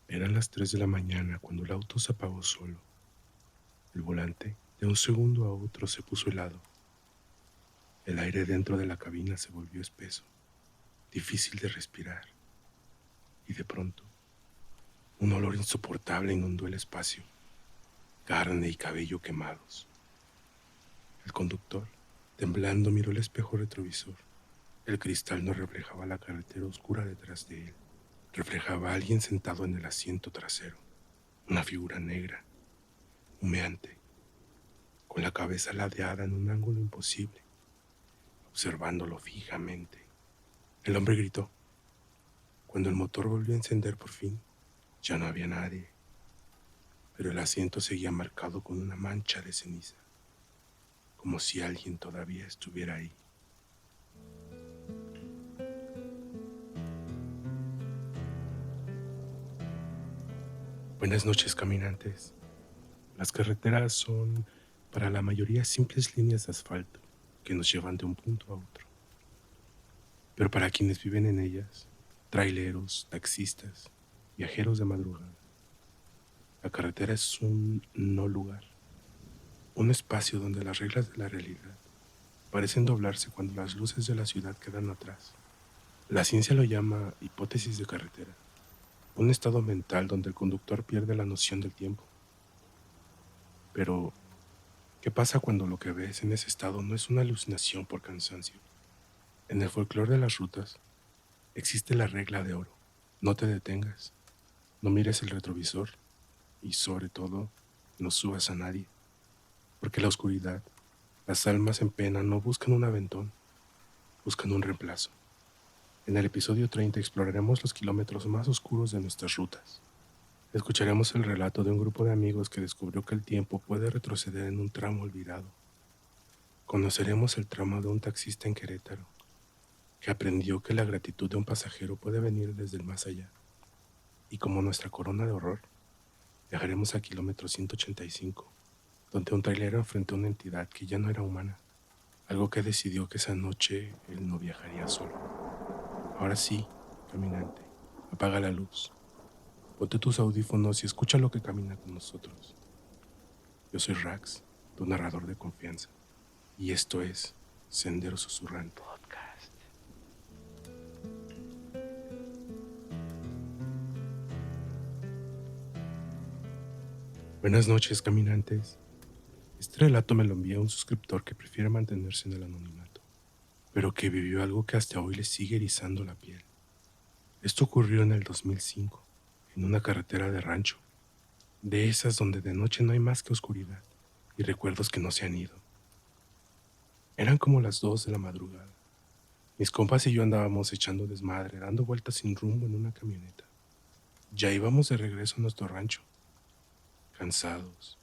Eran las 3 de la mañana cuando el auto se apagó solo. El volante, de un segundo a otro, se puso helado. El aire dentro de la cabina se volvió espeso, difícil de respirar. Y de pronto, un olor insoportable inundó el espacio, carne y cabello quemados. El conductor, temblando, miró el espejo retrovisor. El cristal no reflejaba la carretera oscura detrás de él. Reflejaba a alguien sentado en el asiento trasero, una figura negra, humeante, con la cabeza ladeada en un ángulo imposible, observándolo fijamente. El hombre gritó. Cuando el motor volvió a encender por fin, ya no había nadie, pero el asiento seguía marcado con una mancha de ceniza, como si alguien todavía estuviera ahí. Buenas noches, caminantes. Las carreteras son, para la mayoría, simples líneas de asfalto que nos llevan de un punto a otro. Pero para quienes viven en ellas, traileros, taxistas, viajeros de madrugada, la carretera es un no lugar, un espacio donde las reglas de la realidad parecen doblarse cuando las luces de la ciudad quedan atrás. La ciencia lo llama hipótesis de carretera, un estado mental donde el conductor pierde la noción del tiempo. Pero, ¿qué pasa cuando lo que ves en ese estado no es una alucinación por cansancio? En el folclore de las rutas existe la regla de oro. No te detengas, no mires el retrovisor y, sobre todo, no subas a nadie, porque la oscuridad, las almas en pena no buscan un aventón, buscan un reemplazo. En el episodio 30 exploraremos los kilómetros más oscuros de nuestras rutas. Escucharemos el relato de un grupo de amigos que descubrió que el tiempo puede retroceder en un tramo olvidado. Conoceremos el tramo de un taxista en Querétaro, que aprendió que la gratitud de un pasajero puede venir desde el más allá. Y como nuestra corona de horror, viajaremos a kilómetro 185, donde un trailero enfrentó a una entidad que ya no era humana, algo que decidió que esa noche él no viajaría solo. Ahora sí, caminante, apaga la luz, ponte tus audífonos y escucha lo que camina con nosotros. Yo soy Rax, tu narrador de confianza, y esto es Sendero Susurrante Podcast. Buenas noches, caminantes. Este relato me lo envía un suscriptor que prefiere mantenerse en el anonimato, pero que vivió algo que hasta hoy le sigue erizando la piel. Esto ocurrió en el 2005, en una carretera de rancho, de esas donde de noche no hay más que oscuridad y recuerdos que no se han ido. Eran como las 2 de la madrugada. Mis compas y yo andábamos echando desmadre, dando vueltas sin rumbo en una camioneta. Ya íbamos de regreso a nuestro rancho, cansados,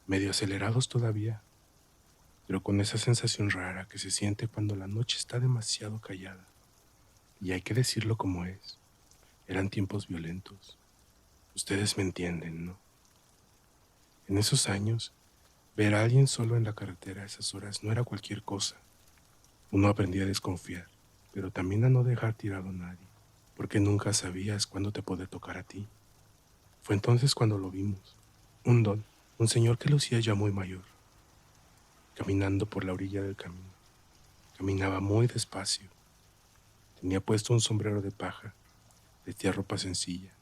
medio acelerados todavía, pero con esa sensación rara que se siente cuando la noche está demasiado callada. Y hay que decirlo como es, eran tiempos violentos. Ustedes me entienden, ¿no? En esos años, ver a alguien solo en la carretera a esas horas no era cualquier cosa. Uno aprendía a desconfiar, pero también a no dejar tirado a nadie, porque nunca sabías cuándo te podía tocar a ti. Fue entonces cuando lo vimos. Un don, un señor que lucía ya muy mayor, caminando por la orilla del camino. Caminaba muy despacio. Tenía puesto un sombrero de paja, vestía ropa sencilla.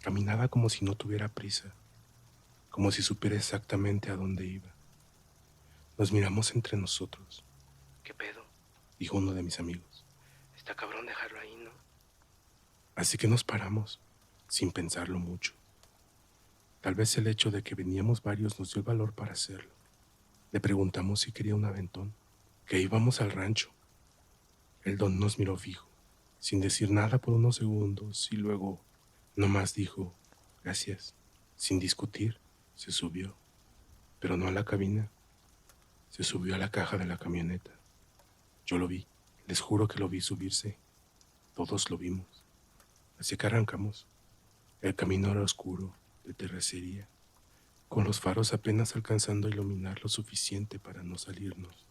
Caminaba como si no tuviera prisa, como si supiera exactamente a dónde iba. Nos miramos entre nosotros. ¿Qué pedo?, dijo uno de mis amigos. Está cabrón dejarlo ahí, ¿no? Así que nos paramos, sin pensarlo mucho. Tal vez el hecho de que veníamos varios nos dio el valor para hacerlo. Le preguntamos si quería un aventón, que íbamos al rancho. El don nos miró fijo, sin decir nada por unos segundos, y luego nomás dijo, gracias. Sin discutir, se subió, pero no a la cabina. Se subió a la caja de la camioneta. Yo lo vi, les juro que lo vi subirse. Todos lo vimos. Así que arrancamos. El camino era oscuro, de terracería, con los faros apenas alcanzando a iluminar lo suficiente para no salirnos.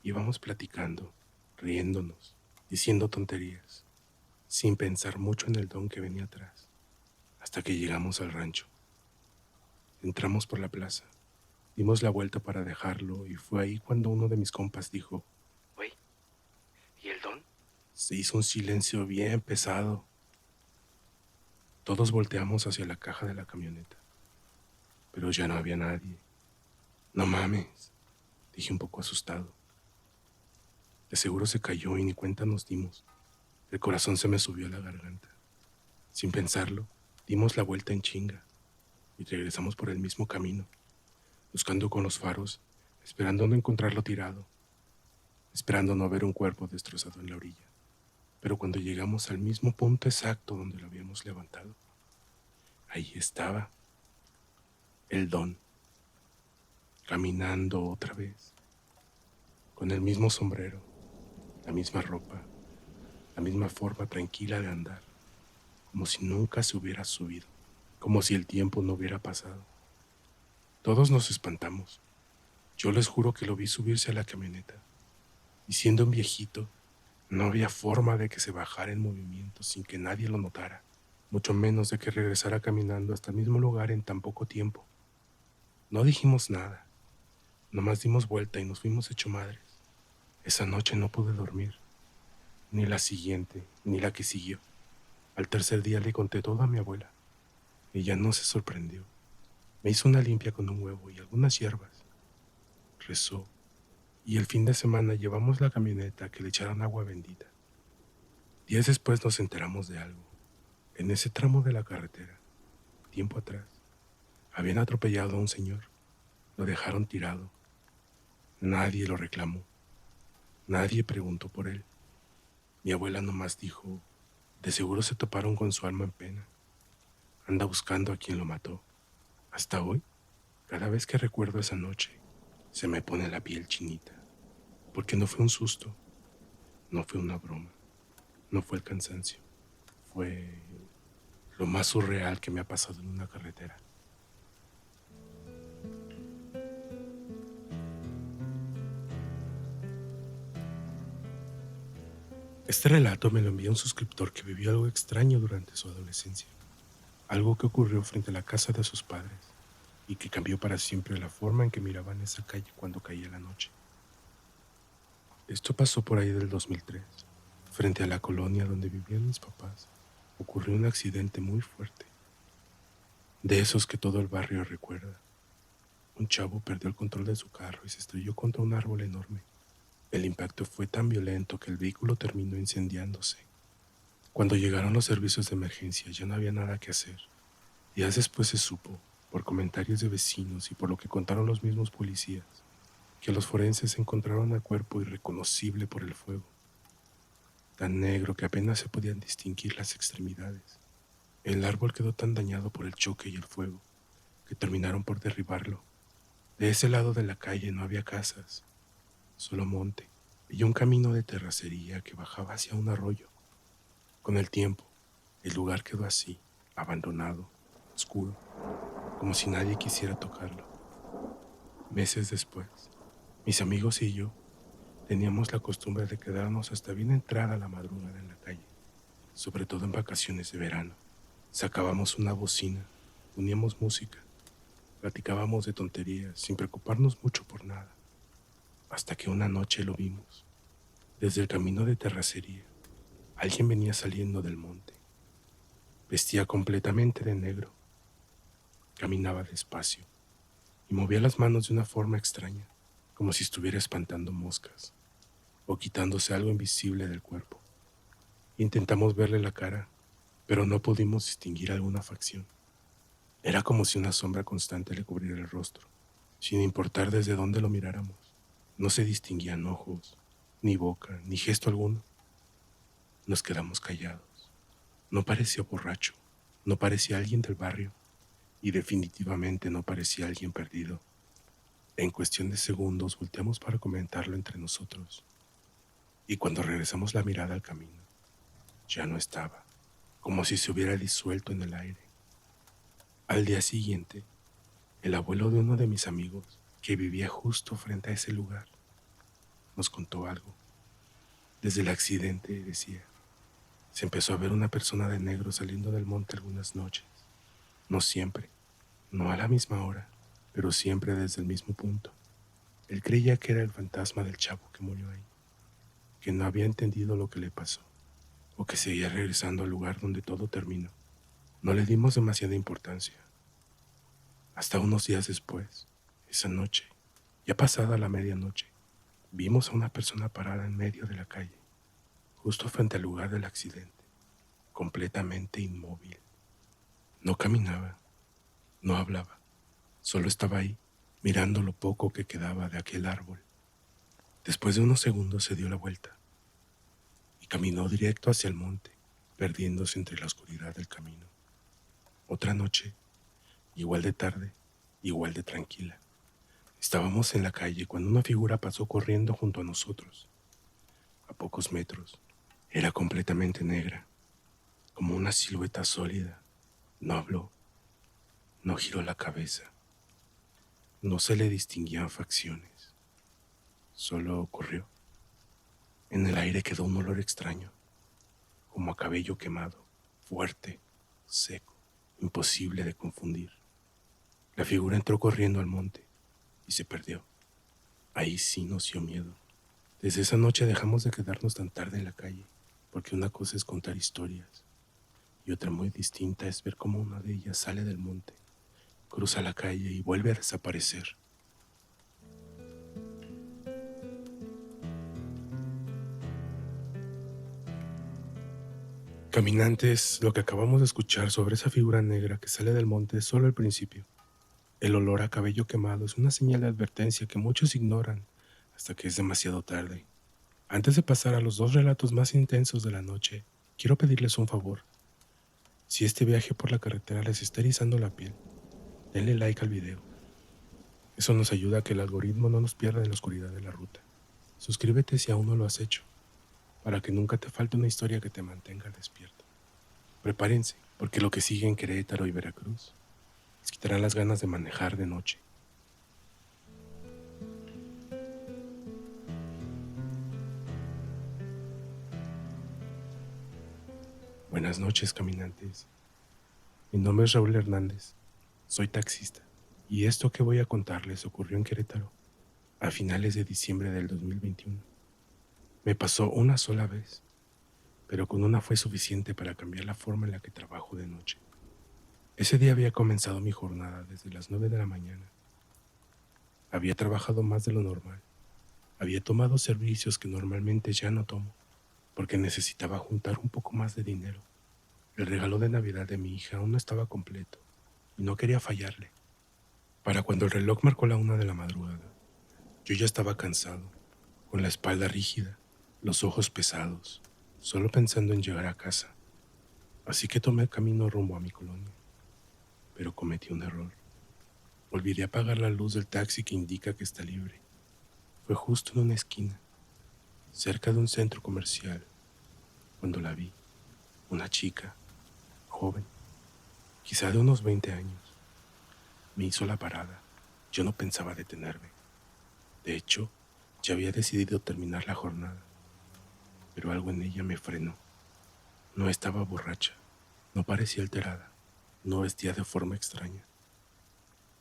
Íbamos platicando, riéndonos, diciendo tonterías, sin pensar mucho en el don que venía atrás. hasta que llegamos al rancho. Entramos por la plaza, dimos la vuelta para dejarlo y fue ahí cuando uno de mis compas dijo, «Güey, ¿y el don?» Se hizo un silencio bien pesado. Todos volteamos hacia la caja de la camioneta, pero ya no había nadie. «No mames», dije un poco asustado. De seguro se cayó y ni cuenta nos dimos. El corazón se me subió a la garganta. Sin pensarlo, dimos la vuelta en chinga y regresamos por el mismo camino, buscando con los faros, esperando no encontrarlo tirado, esperando no ver un cuerpo destrozado en la orilla. Pero cuando llegamos al mismo punto exacto donde lo habíamos levantado, ahí estaba el don, caminando otra vez, con el mismo sombrero, la misma ropa, la misma forma tranquila de andar, como si nunca se hubiera subido, como si el tiempo no hubiera pasado. Todos nos espantamos. Yo les juro que lo vi subirse a la camioneta, y siendo un viejito, no había forma de que se bajara en movimiento sin que nadie lo notara, mucho menos de que regresara caminando hasta el mismo lugar en tan poco tiempo. No dijimos nada, nomás dimos vuelta y nos fuimos hecho madres. Esa noche no pude dormir, ni la siguiente, ni la que siguió. Al tercer día le conté todo a mi abuela. Ella no se sorprendió. Me hizo una limpia con un huevo y algunas hierbas. Rezó, y el fin de semana llevamos la camioneta a que le echaran agua bendita. Días después nos enteramos de algo. En ese tramo de la carretera, tiempo atrás, habían atropellado a un señor. Lo dejaron tirado. Nadie lo reclamó. Nadie preguntó por él. Mi abuela nomás dijo, de seguro se toparon con su alma en pena. Anda buscando a quien lo mató. Hasta hoy, cada vez que recuerdo esa noche, se me pone la piel chinita. Porque no fue un susto, no fue una broma, no fue el cansancio. Fue lo más surreal que me ha pasado en una carretera. Este relato me lo envió un suscriptor que vivió algo extraño durante su adolescencia. Algo que ocurrió frente a la casa de sus padres y que cambió para siempre la forma en que miraban esa calle cuando caía la noche. Esto pasó por ahí del 2003. Frente a la colonia donde vivían mis papás, ocurrió un accidente muy fuerte. De esos que todo el barrio recuerda. Un chavo perdió el control de su carro y se estrelló contra un árbol enorme. El impacto fue tan violento que el vehículo terminó incendiándose. Cuando llegaron los servicios de emergencia ya no había nada que hacer. Días después se supo, por comentarios de vecinos y por lo que contaron los mismos policías, que los forenses encontraron el cuerpo irreconocible por el fuego, tan negro que apenas se podían distinguir las extremidades. El árbol quedó tan dañado por el choque y el fuego que terminaron por derribarlo. De ese lado de la calle no había casas, solo monte y un camino de terracería que bajaba hacia un arroyo. Con el tiempo, el lugar quedó así, abandonado, oscuro, como si nadie quisiera tocarlo. Meses después, mis amigos y yo teníamos la costumbre de quedarnos hasta bien entrada la madrugada en la calle, sobre todo en vacaciones de verano. Sacábamos una bocina, poníamos música, platicábamos de tonterías sin preocuparnos mucho por nada, hasta que una noche lo vimos. Desde el camino de terracería, alguien venía saliendo del monte. Vestía completamente de negro, caminaba despacio y movía las manos de una forma extraña, como si estuviera espantando moscas o quitándose algo invisible del cuerpo. Intentamos verle la cara, pero no pudimos distinguir alguna facción. Era como si una sombra constante le cubriera el rostro, sin importar desde dónde lo miráramos. No se distinguían ojos, ni boca, ni gesto alguno. Nos quedamos callados. No parecía borracho, no parecía alguien del barrio, y definitivamente no parecía alguien perdido. En cuestión de segundos volteamos para comentarlo entre nosotros, y cuando regresamos la mirada al camino, ya no estaba, como si se hubiera disuelto en el aire. Al día siguiente, el abuelo de uno de mis amigos, que vivía justo frente a ese lugar, nos contó algo. Desde el accidente, decía, se empezó a ver una persona de negro saliendo del monte algunas noches. No siempre, no a la misma hora, pero siempre desde el mismo punto. Él creía que era el fantasma del chavo que murió ahí, que no había entendido lo que le pasó, o que seguía regresando al lugar donde todo terminó. No le dimos demasiada importancia. Hasta unos días después, esa noche, ya pasada la medianoche, vimos a una persona parada en medio de la calle, justo frente al lugar del accidente, completamente inmóvil. No caminaba, no hablaba, solo estaba ahí, mirando lo poco que quedaba de aquel árbol. Después de unos segundos se dio la vuelta y caminó directo hacia el monte, perdiéndose entre la oscuridad del camino. Otra noche, igual de tarde, igual de tranquila. Estábamos en la calle cuando una figura pasó corriendo junto a nosotros. A pocos metros, era completamente negra, como una silueta sólida. No habló, no giró la cabeza, no se le distinguían facciones. Solo corrió. En el aire quedó un olor extraño, como a cabello quemado, fuerte, seco, imposible de confundir. La figura entró corriendo al monte y se perdió. Ahí sí nos dio miedo. Desde esa noche dejamos de quedarnos tan tarde en la calle, porque una cosa es contar historias y otra muy distinta es ver cómo una de ellas sale del monte, cruza la calle y vuelve a desaparecer. Caminantes, lo que acabamos de escuchar sobre esa figura negra que sale del monte es solo el principio. El olor a cabello quemado es una señal de advertencia que muchos ignoran hasta que es demasiado tarde. Antes de pasar a los dos relatos más intensos de la noche, quiero pedirles un favor. Si este viaje por la carretera les está erizando la piel, denle like al video. Eso nos ayuda a que el algoritmo no nos pierda en la oscuridad de la ruta. Suscríbete si aún no lo has hecho, para que nunca te falte una historia que te mantenga despierto. Prepárense, porque lo que sigue en Querétaro y Veracruz les quitará las ganas de manejar de noche. Buenas noches, caminantes. Mi nombre es Raúl Hernández. Soy taxista. Y esto que voy a contarles ocurrió en Querétaro, a finales de diciembre del 2021. Me pasó una sola vez, pero con una fue suficiente para cambiar la forma en la que trabajo de noche. Ese día había comenzado mi jornada desde las 9 de la mañana. Había trabajado más de lo normal. Había tomado servicios que normalmente ya no tomo, porque necesitaba juntar un poco más de dinero. El regalo de Navidad de mi hija aún no estaba completo y no quería fallarle. Para cuando el reloj marcó la 1 de la madrugada, yo ya estaba cansado, con la espalda rígida, los ojos pesados, solo pensando en llegar a casa. Así que tomé el camino rumbo a mi colonia, pero cometí un error. Olvidé apagar la luz del taxi que indica que está libre. Fue justo en una esquina, cerca de un centro comercial, cuando la vi. Una chica, joven, quizá de unos 20 años. Me hizo la parada. Yo no pensaba detenerme. De hecho, ya había decidido terminar la jornada, pero algo en ella me frenó. No estaba borracha, no parecía alterada, no vestía de forma extraña.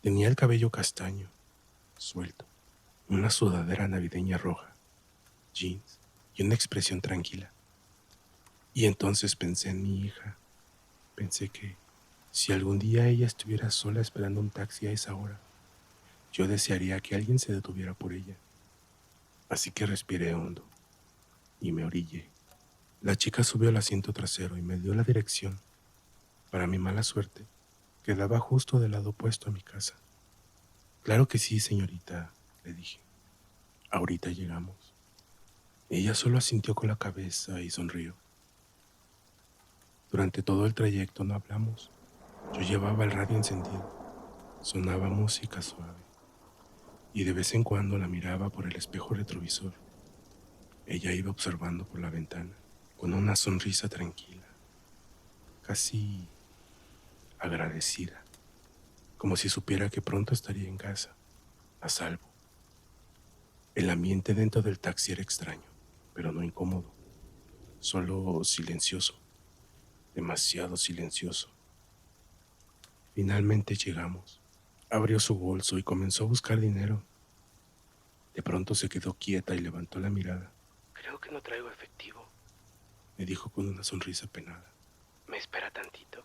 Tenía el cabello castaño, suelto, una sudadera navideña roja, jeans y una expresión tranquila. Y entonces pensé en mi hija. Pensé que si algún día ella estuviera sola esperando un taxi a esa hora, yo desearía que alguien se detuviera por ella. Así que respiré hondo y me orillé. La chica subió al asiento trasero y me dio la dirección. Para mi mala suerte, quedaba justo del lado opuesto a mi casa. Claro que sí, señorita, le dije. Ahorita llegamos. Ella solo asintió con la cabeza y sonrió. Durante todo el trayecto no hablamos. Yo llevaba el radio encendido. Sonaba música suave y de vez en cuando la miraba por el espejo retrovisor. Ella iba observando por la ventana con una sonrisa tranquila, casi agradecida, como si supiera que pronto estaría en casa, a salvo. El ambiente dentro del taxi era extraño, pero no incómodo, solo silencioso, demasiado silencioso. Finalmente llegamos. Abrió su bolso y comenzó a buscar dinero. De pronto se quedó quieta y levantó la mirada. Creo que no traigo efectivo. Me dijo con una sonrisa penada. ¿Me espera tantito?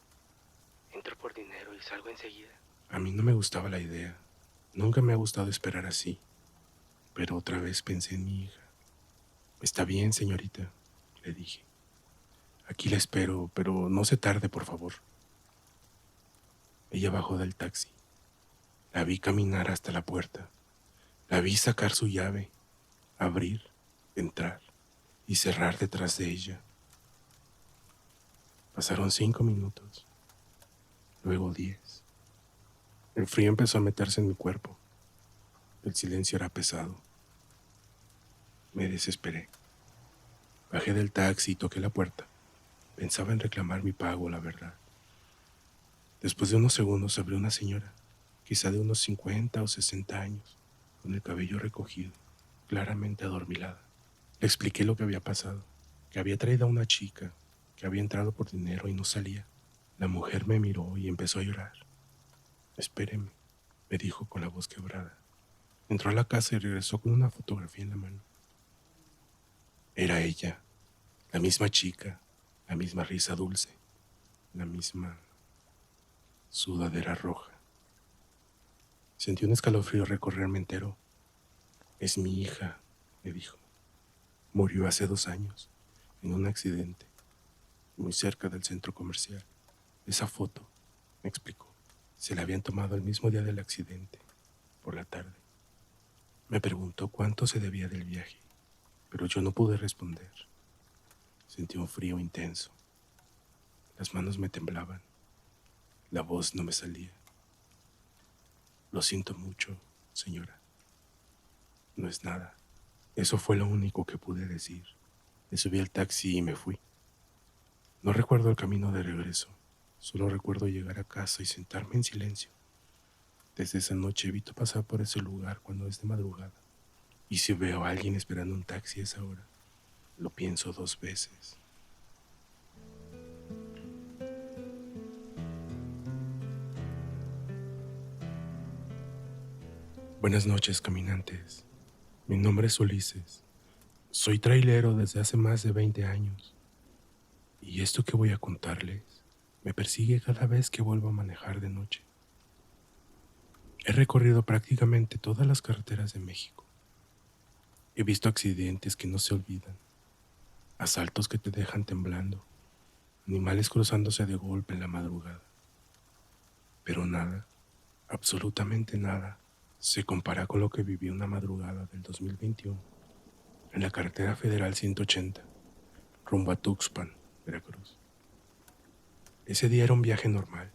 Entro por dinero y salgo enseguida. A mí no me gustaba la idea. Nunca me ha gustado esperar así. Pero otra vez pensé en mi hija. Está bien, señorita, le dije. Aquí la espero, pero no se tarde, por favor. Ella bajó del taxi. La vi caminar hasta la puerta. La vi sacar su llave, abrir, entrar y cerrar detrás de ella. Pasaron 5 minutos, luego 10. El frío empezó a meterse en mi cuerpo. El silencio era pesado. Me desesperé. Bajé del taxi y toqué la puerta. Pensaba en reclamar mi pago, la verdad. Después de unos segundos abrió una señora, quizá de unos 50 o 60 años, con el cabello recogido, claramente adormilada. Le expliqué lo que había pasado, que había traído a una chica, que había entrado por dinero y no salía. La mujer me miró y empezó a llorar. Espéreme, me dijo con la voz quebrada. Entró a la casa y regresó con una fotografía en la mano. Era ella, la misma chica, la misma risa dulce, la misma sudadera roja. Sentí un escalofrío recorrerme entero. Es mi hija, me dijo. Murió hace 2 años, en un accidente, muy cerca del centro comercial. Esa foto, me explicó, se la habían tomado el mismo día del accidente, por la tarde. Me preguntó cuánto se debía del viaje, pero yo no pude responder. Sentí un frío intenso. Las manos me temblaban. La voz no me salía. Lo siento mucho, señora. No es nada. Eso fue lo único que pude decir. Me subí al taxi y me fui. No recuerdo el camino de regreso. Solo recuerdo llegar a casa y sentarme en silencio. Desde esa noche evito pasar por ese lugar cuando es de madrugada. Y si veo a alguien esperando un taxi a esa hora, lo pienso 2 veces. Buenas noches, caminantes. Mi nombre es Ulises. Soy trailero desde hace más de 20 años. Y esto que voy a contarles me persigue cada vez que vuelvo a manejar de noche. He recorrido prácticamente todas las carreteras de México. He visto accidentes que no se olvidan, asaltos que te dejan temblando, animales cruzándose de golpe en la madrugada. Pero nada, absolutamente nada, se compara con lo que viví una madrugada del 2021 en la carretera federal 180, rumbo a Tuxpan, Veracruz. Ese día era un viaje normal.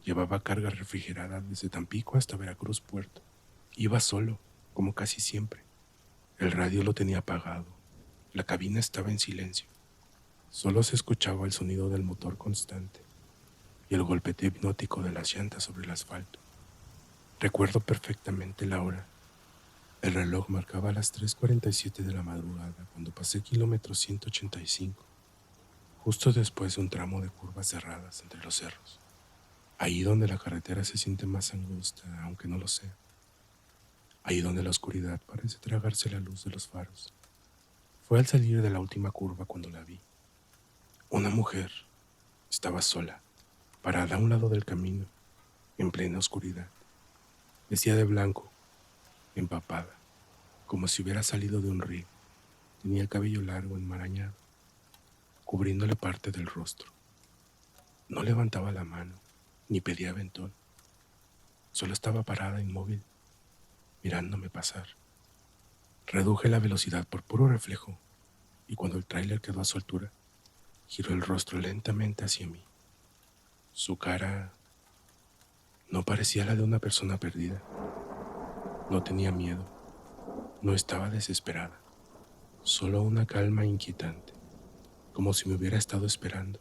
Llevaba carga refrigerada desde Tampico hasta Veracruz Puerto. Iba solo, como casi siempre. El radio lo tenía apagado. La cabina estaba en silencio. Solo se escuchaba el sonido del motor constante y el golpeteo hipnótico de las llantas sobre el asfalto. Recuerdo perfectamente la hora. El reloj marcaba las 3:47 de la madrugada cuando pasé kilómetro 185, justo después de un tramo de curvas cerradas entre los cerros. Ahí donde la carretera se siente más angosta, aunque no lo sea. Ahí donde la oscuridad parece tragarse la luz de los faros. Fue al salir de la última curva cuando la vi. Una mujer estaba sola, parada a un lado del camino, en plena oscuridad. Vestía de blanco, empapada, como si hubiera salido de un río. Tenía el cabello largo, enmarañado, cubriéndole parte del rostro. No levantaba la mano, ni pedía aventón. Solo estaba parada inmóvil, mirándome pasar. Reduje la velocidad por puro reflejo, y cuando el tráiler quedó a su altura, giró el rostro lentamente hacia mí. Su cara no parecía la de una persona perdida. No tenía miedo, no estaba desesperada, solo una calma inquietante, como si me hubiera estado esperando.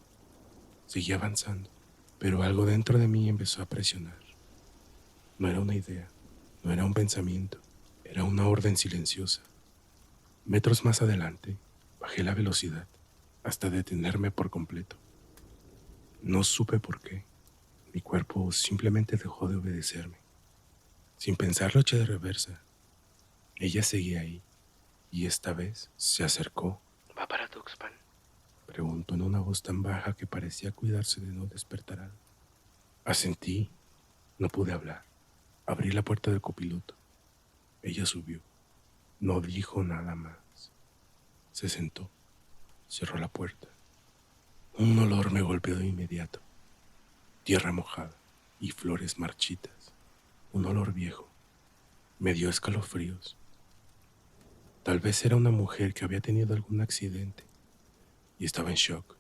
Seguí avanzando, pero algo dentro de mí empezó a presionar. No era una idea, no era un pensamiento, era una orden silenciosa. Metros más adelante, bajé la velocidad hasta detenerme por completo. No supe por qué, Mi cuerpo simplemente dejó de obedecerme. Sin pensarlo eché de reversa. Ella seguía ahí, y esta vez se acercó. ¿Va para Tuxpan? Preguntó en una voz tan baja que parecía cuidarse de no despertar algo. Asentí. No pude hablar. Abrí la puerta del copiloto. Ella subió. No dijo nada más. Se sentó. Cerró la puerta. Un olor me golpeó de inmediato. Tierra mojada y flores marchitas. Un olor viejo. Me dio escalofríos. Tal vez era una mujer que había tenido algún accidente y estaba en shock.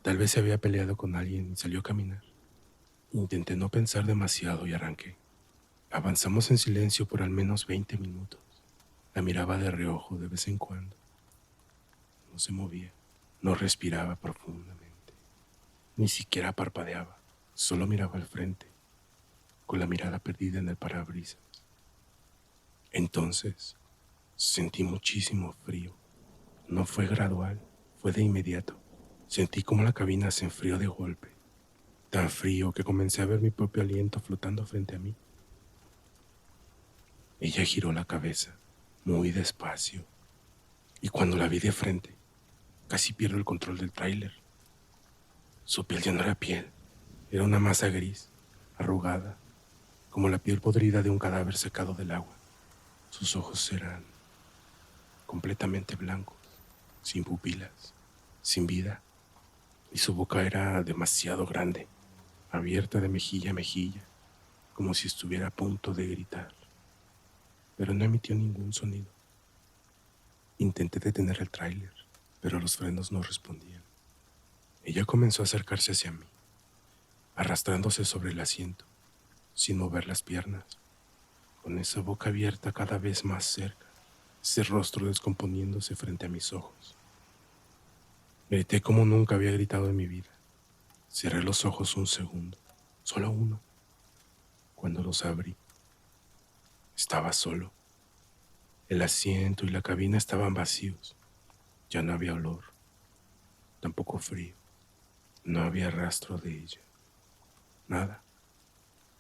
Tal vez se había peleado con alguien y salió a caminar. Intenté no pensar demasiado y arranqué. Avanzamos en silencio por al menos 20 minutos. La miraba de reojo de vez en cuando. No se movía, no respiraba profundamente, ni siquiera parpadeaba. Solo miraba al frente, con la mirada perdida en el parabrisas. Entonces, sentí muchísimo frío. No fue gradual, fue de inmediato. Sentí como la cabina se enfrió de golpe. Tan frío que comencé a ver mi propio aliento flotando frente a mí. Ella giró la cabeza, muy despacio, y cuando la vi de frente, casi pierdo el control del tráiler. Su piel ya no era piel, era una masa gris, arrugada, como la piel podrida de un cadáver secado del agua. Sus ojos eran completamente blancos, sin pupilas, sin vida, y su boca era demasiado grande, abierta de mejilla a mejilla, como si estuviera a punto de gritar, pero no emitió ningún sonido. Intenté detener el tráiler, pero los frenos no respondían. Ella comenzó a acercarse hacia mí, arrastrándose sobre el asiento, sin mover las piernas, con esa boca abierta cada vez más cerca, ese rostro descomponiéndose frente a mis ojos. Grité como nunca había gritado en mi vida. Cerré los ojos un segundo, solo uno. Cuando los abrí, estaba solo. El asiento y la cabina estaban vacíos. Ya no había olor, tampoco frío. No había rastro de ella. Nada.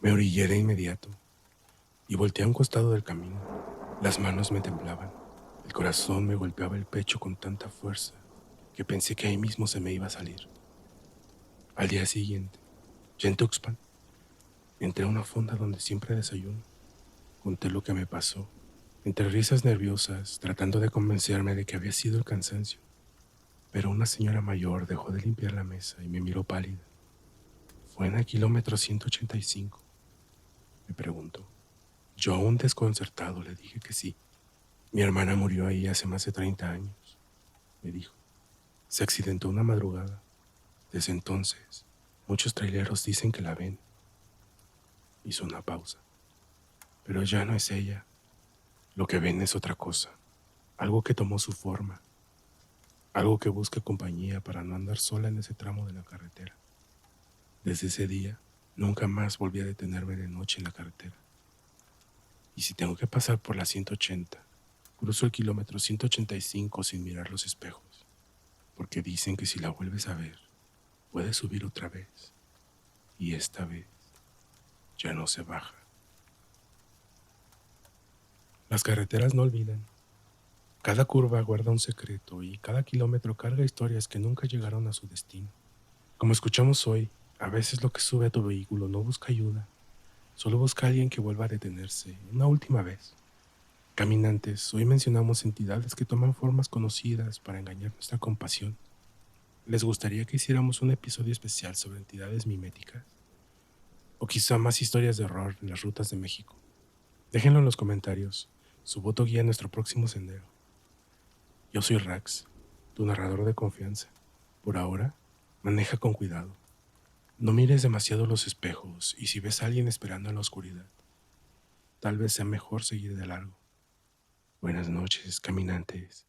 Me orillé de inmediato y volteé a un costado del camino. Las manos me temblaban. El corazón me golpeaba el pecho con tanta fuerza que pensé que ahí mismo se me iba a salir. Al día siguiente, ya en Tuxpan, entré a una fonda donde siempre desayuno. Conté lo que me pasó, entre risas nerviosas, tratando de convencerme de que había sido el cansancio. Pero una señora mayor dejó de limpiar la mesa y me miró pálida. ¿Fue en el kilómetro 185? Me preguntó. Yo, aún desconcertado, le dije que sí. Mi hermana murió ahí hace más de 30 años, me dijo. Se accidentó una madrugada. Desde entonces, muchos traileros dicen que la ven. Hizo una pausa. Pero ya no es ella. Lo que ven es otra cosa. Algo que tomó su forma. Algo que busca compañía para no andar sola en ese tramo de la carretera. Desde ese día, nunca más volví a detenerme de noche en la carretera. Y si tengo que pasar por la 180, cruzo el kilómetro 185 sin mirar los espejos, porque dicen que si la vuelves a ver, puedes subir otra vez, y esta vez ya no se baja. Las carreteras no olvidan. Cada curva guarda un secreto y cada kilómetro carga historias que nunca llegaron a su destino. Como escuchamos hoy, a veces lo que sube a tu vehículo no busca ayuda, solo busca a alguien que vuelva a detenerse una última vez. Caminantes, hoy mencionamos entidades que toman formas conocidas para engañar nuestra compasión. ¿Les gustaría que hiciéramos un episodio especial sobre entidades miméticas? O quizá más historias de horror en las rutas de México. Déjenlo en los comentarios. Su voto guía nuestro próximo sendero. Yo soy Rax, tu narrador de confianza. Por ahora, maneja con cuidado. No mires demasiado los espejos y si ves a alguien esperando en la oscuridad, tal vez sea mejor seguir de largo. Buenas noches, caminantes.